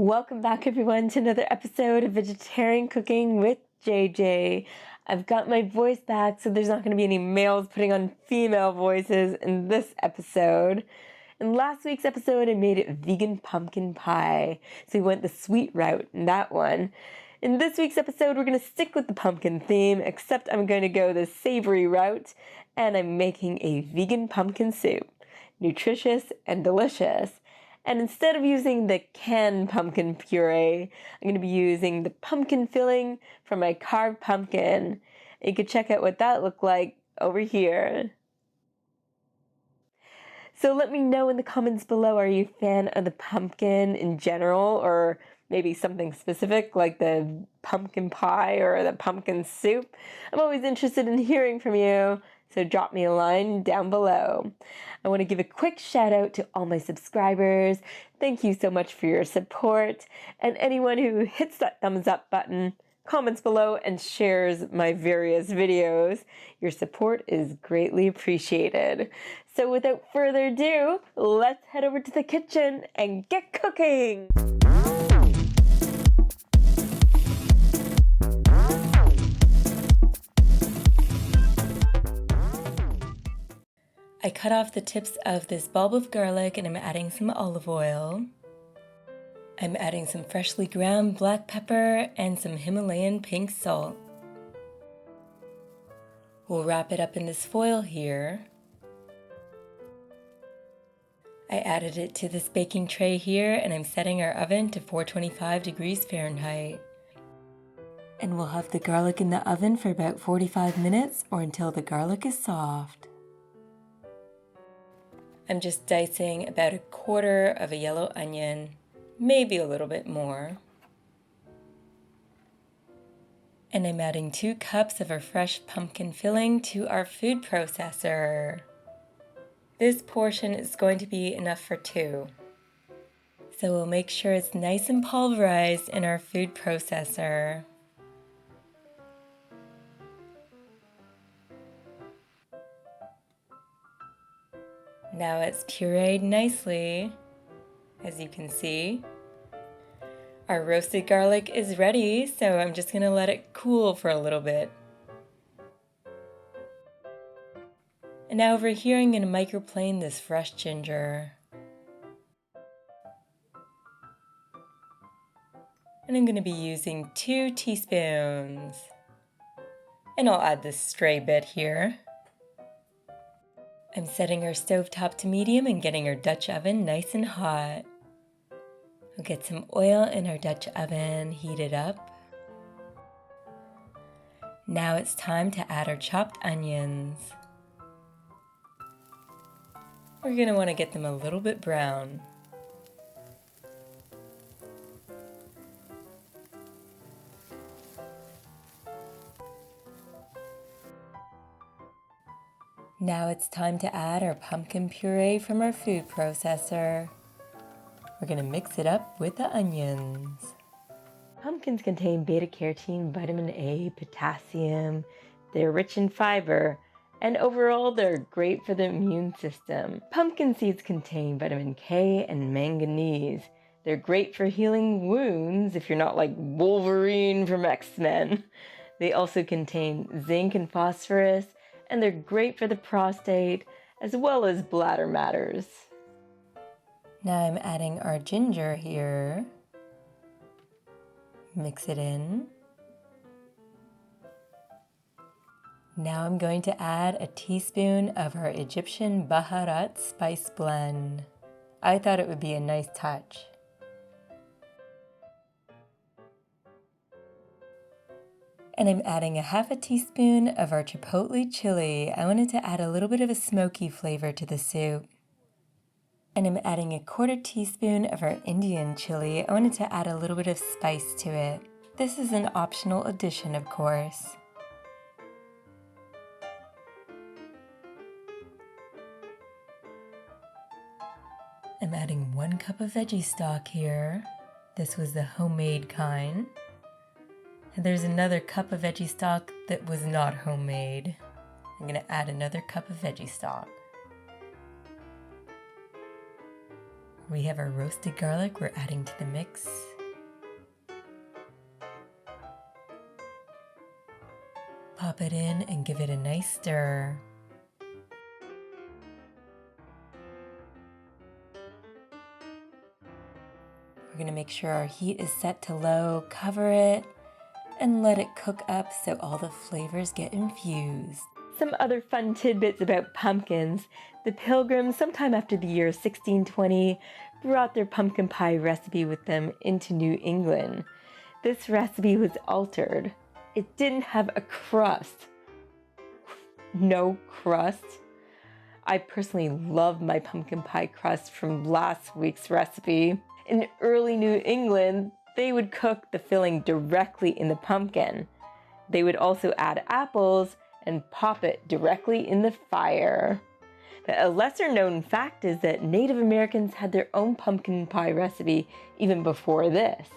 Welcome back everyone to another episode of Vegetarian Cooking with JJ. I've got my voice back, so there's not going to be any males putting on female voices in this episode. In last week's episode, I made it vegan pumpkin pie, so we went the sweet route in that one. In this week's episode, we're going to stick with the pumpkin theme, except I'm going to go the savory route, and I'm making a vegan pumpkin soup. Nutritious and delicious. And instead of using the canned pumpkin puree, I'm going to be using the pumpkin filling from my carved pumpkin. You can check out what that looked like over here. So let me know in the comments below, are you a fan of the pumpkin in general, or maybe something specific like the pumpkin pie or the pumpkin soup? I'm always interested in hearing from you, so drop me a line down below. I want to give a quick shout out to all my subscribers. Thank you so much for your support, and anyone who hits that thumbs up button, comments below, and shares my various videos. Your support is greatly appreciated. So without further ado, let's head over to the kitchen and get cooking! I cut off the tips of this bulb of garlic and I'm adding some olive oil. I'm adding some freshly ground black pepper and some Himalayan pink salt. We'll wrap it up in this foil here. I added it to this baking tray here and I'm setting our oven to 425 degrees Fahrenheit. And we'll have the garlic in the oven for about 45 minutes or until the garlic is soft. I'm just dicing about 1/4 of a yellow onion, maybe a little bit more. And I'm adding 2 cups of our fresh pumpkin filling to our food processor. This portion is going to be enough for 2. So we'll make sure it's nice and pulverized in our food processor. Now it's pureed nicely, as you can see. Our roasted garlic is ready, so I'm just going to let it cool for a little bit. And now over here I'm going to microplane this fresh ginger. And I'm going to be using 2 teaspoons. And I'll add this stray bit here. I'm setting our stovetop to medium and getting our Dutch oven nice and hot. We'll get some oil in our Dutch oven, heat it up. Now it's time to add our chopped onions. We're going to want to get them a little bit brown. Now it's time to add our pumpkin puree from our food processor. We're going to mix it up with the onions. Pumpkins contain beta-carotene, vitamin A, potassium. They're rich in fiber, and overall they're great for the immune system. Pumpkin seeds contain vitamin K and manganese. They're great for healing wounds if you're not like Wolverine from X-Men. They also contain zinc and phosphorus, and they're great for the prostate as well as bladder matters. Now I'm adding our ginger here. Mix it in. Now I'm going to add a teaspoon of our Egyptian Baharat spice blend. I thought it would be a nice touch. And I'm adding a 1/2 teaspoon of our Chipotle Chilli. I wanted to add a little bit of a smoky flavor to the soup. And I'm adding a 1/4 teaspoon of our Indian Chilli. I wanted to add a little bit of spice to it. This is an optional addition, of course. I'm adding 1 cup of veggie stock here. This was the homemade kind. And there's another cup of veggie stock that was not homemade. I'm going to add another cup of veggie stock. We have our roasted garlic we're adding to the mix. Pop it in and give it a nice stir. We're going to make sure our heat is set to low, cover it, and let it cook up so all the flavors get infused. Some other fun tidbits about pumpkins. The Pilgrims, sometime after the year 1620, brought their pumpkin pie recipe with them into New England. This recipe was altered. It didn't have a crust. No crust. I personally love my pumpkin pie crust from last week's recipe. In early New England, they would cook the filling directly in the pumpkin. They would also add apples and pop it directly in the fire. But a lesser known fact is that Native Americans had their own pumpkin pie recipe even before this.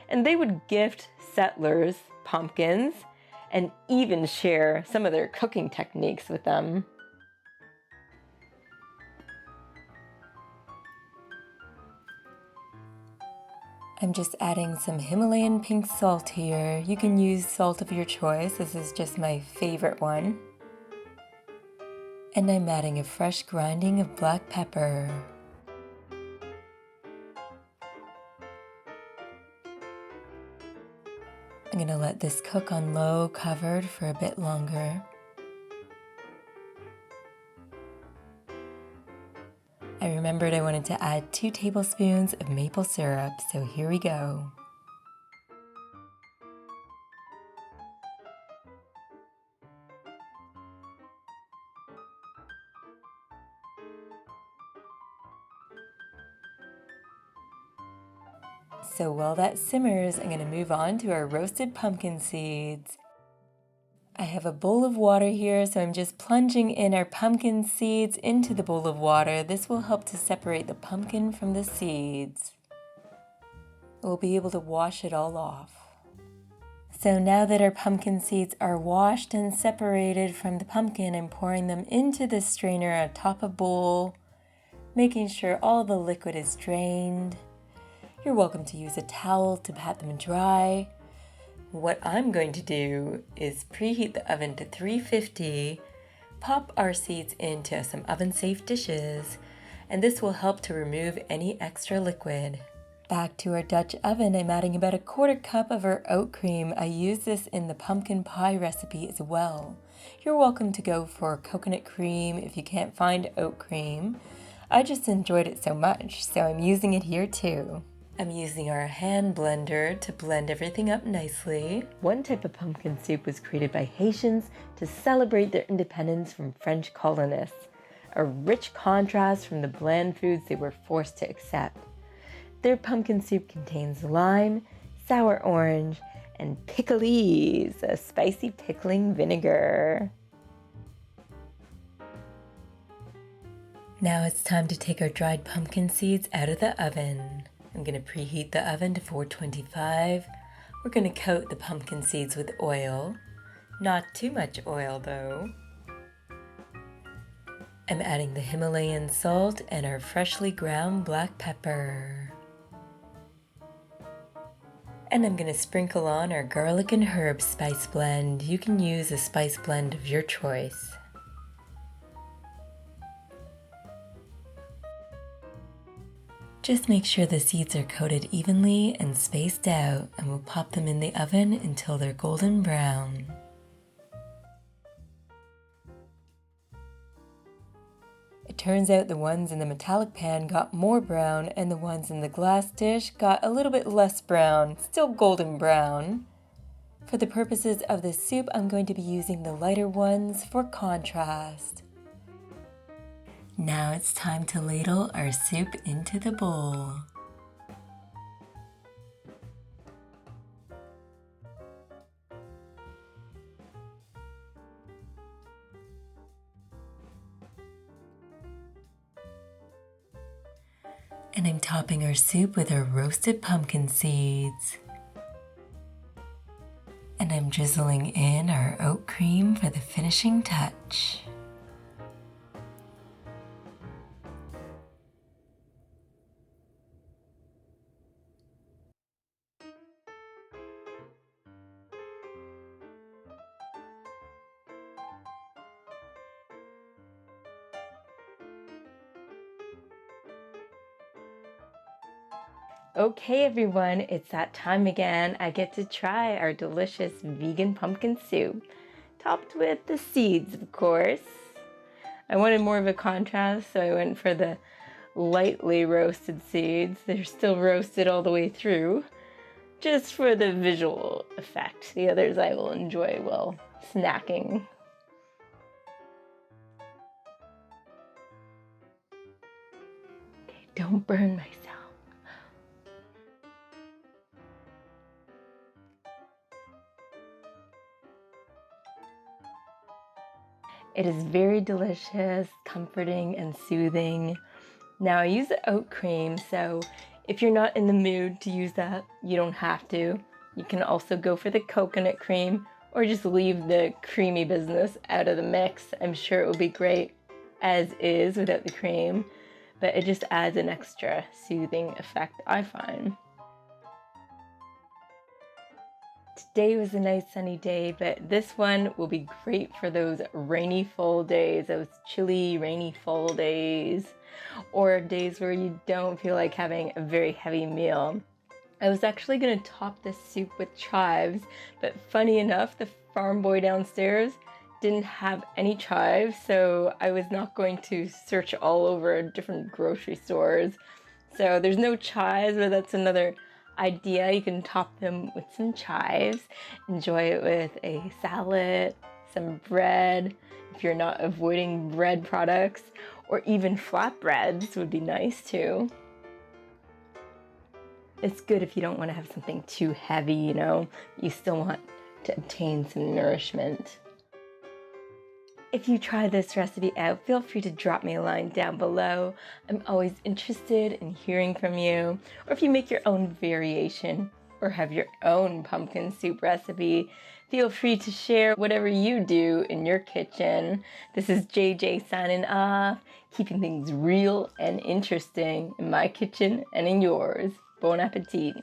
And they would gift settlers pumpkins and even share some of their cooking techniques with them. I'm just adding some Himalayan pink salt here. You can use salt of your choice. This is just my favorite one. And I'm adding a fresh grinding of black pepper. I'm going to let this cook on low, covered for a bit longer. I remembered I wanted to add 2 tablespoons of maple syrup, so here we go. So while that simmers, I'm going to move on to our roasted pumpkin seeds. I have a bowl of water here, so I'm just plunging in our pumpkin seeds into the bowl of water. This will help to separate the pumpkin from the seeds. We'll be able to wash it all off. So now that our pumpkin seeds are washed and separated from the pumpkin, I'm pouring them into the strainer atop a bowl, making sure all the liquid is drained. You're welcome to use a towel to pat them dry. What I'm going to do is preheat the oven to 350, pop our seeds into some oven-safe dishes, and this will help to remove any extra liquid. Back to our Dutch oven, I'm adding about 1/4 cup of our oat cream. I use this in the pumpkin pie recipe as well. You're welcome to go for coconut cream if you can't find oat cream. I just enjoyed it so much, so I'm using it here too. I'm using our hand blender to blend everything up nicely. One type of pumpkin soup was created by Haitians to celebrate their independence from French colonists, a rich contrast from the bland foods they were forced to accept. Their pumpkin soup contains lime, sour orange, and pickles, a spicy pickling vinegar. Now it's time to take our dried pumpkin seeds out of the oven. I'm going to preheat the oven to 425. We're going to coat the pumpkin seeds with oil. Not too much oil though. I'm adding the Himalayan salt and our freshly ground black pepper. And I'm going to sprinkle on our garlic and herb spice blend. You can use a spice blend of your choice. Just make sure the seeds are coated evenly and spaced out, and we'll pop them in the oven until they're golden brown. It turns out the ones in the metallic pan got more brown, and the ones in the glass dish got a little bit less brown, still golden brown. For the purposes of this soup, I'm going to be using the lighter ones for contrast. Now it's time to ladle our soup into the bowl. And I'm topping our soup with our roasted pumpkin seeds. And I'm drizzling in our oat cream for the finishing touch. Okay, everyone, it's that time again. I get to try our delicious vegan pumpkin soup, topped with the seeds, of course. I wanted more of a contrast, so I went for the lightly roasted seeds. They're still roasted all the way through, just for the visual effect. The others I will enjoy while snacking. Okay, don't burn myself. It is very delicious, comforting, and soothing. Now I use the oat cream, so if you're not in the mood to use that, you don't have to. You can also go for the coconut cream or just leave the creamy business out of the mix. I'm sure it will be great as is without the cream, but it just adds an extra soothing effect, I find. Today was a nice sunny day, but this one will be great for those rainy fall days, those chilly, rainy fall days, or days where you don't feel like having a very heavy meal. I was actually going to top this soup with chives, but funny enough, the farm boy downstairs didn't have any chives, so I was not going to search all over different grocery stores. So there's no chives, but that's another idea. You can top them with some chives, enjoy it with a salad, some bread, if you're not avoiding bread products, or even flatbreads would be nice too. It's good if you don't want to have something too heavy, you know, you still want to obtain some nourishment. If you try this recipe out, feel free to drop me a line down below. I'm always interested in hearing from you. Or if you make your own variation or have your own pumpkin soup recipe, feel free to share whatever you do in your kitchen. This is JJ signing off, keeping things real and interesting in my kitchen and in yours. Bon appetit.